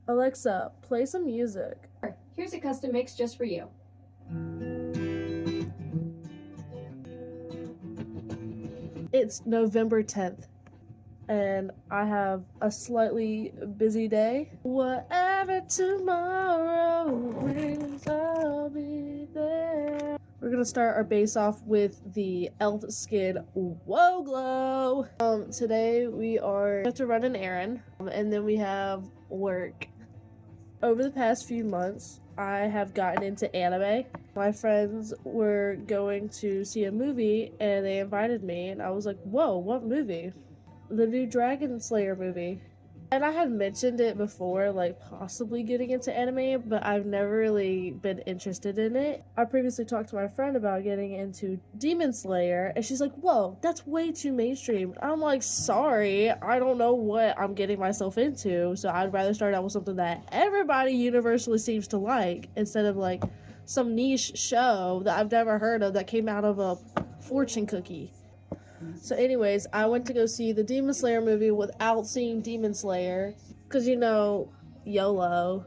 Alexa, play some music. Here's a custom mix just for you. It's November 10th, and I have a slightly busy day. Whatever tomorrow brings, I'll be there. We're gonna start our base off with the elf skin Whoa Glow. Today we have to run an errand, and then we have work. Over the past few months, I have gotten into anime. My friends were going to see a movie and they invited me, and I was like, whoa, what movie? The new Dragon Slayer movie. And I had mentioned it before, like possibly getting into anime, but I've never really been interested in it. I previously talked to my friend about getting into Demon Slayer, and she's like, whoa, that's way too mainstream. I'm like, sorry, I don't know what I'm getting myself into, so I'd rather start out with something that everybody universally seems to like, instead of like some niche show that I've never heard of that came out of a fortune cookie. So anyways, I went to go see the Demon Slayer movie without seeing Demon Slayer, because YOLO.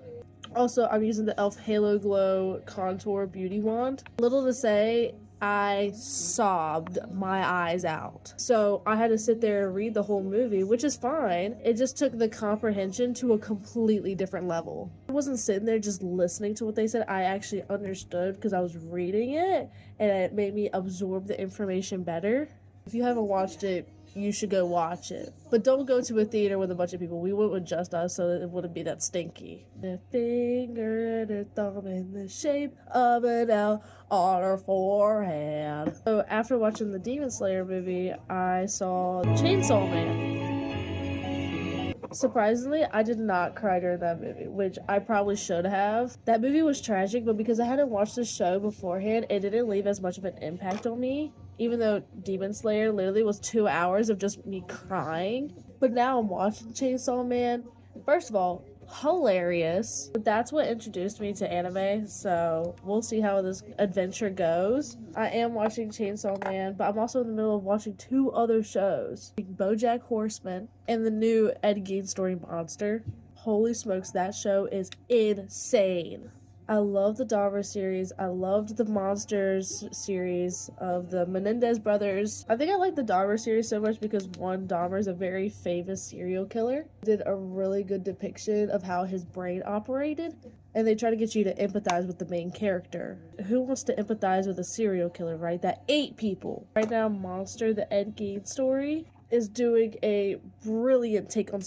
Also, I'm using the e.l.f. Halo Glow Contour Beauty Wand. Little to say, I sobbed my eyes out. So I had to sit there and read the whole movie, which is fine. It just took the comprehension to a completely different level. I wasn't sitting there just listening to what they said. I actually understood because I was reading it, and it made me absorb the information better. If you haven't watched it, you should go watch it. But don't go to a theater with a bunch of people. We went with just us, so it wouldn't be that stinky. A finger and a thumb in the shape of an L on her forehead. So after watching the Demon Slayer movie, I saw Chainsaw Man. Surprisingly, I did not cry during that movie, which I probably should have. That movie was tragic, but because I hadn't watched the show beforehand, it didn't leave as much of an impact on me. Even though Demon Slayer literally was 2 hours of just me crying. But now I'm watching Chainsaw Man. First of all, hilarious. But that's what introduced me to anime, so we'll see how this adventure goes. I am watching Chainsaw Man, but I'm also in the middle of watching 2 other shows. BoJack Horseman and the new Ed Gein story Monster. Holy smokes, that show is insane. I love the Dahmer series. I loved the Monsters series of the Menendez brothers. I think I like the Dahmer series so much because, one, Dahmer is a very famous serial killer. Did a really good depiction of how his brain operated, and they try to get you to empathize with the main character. Who wants to empathize with a serial killer, right? That ate people. Right now, Monster, the Ed Gein story, is doing a brilliant take on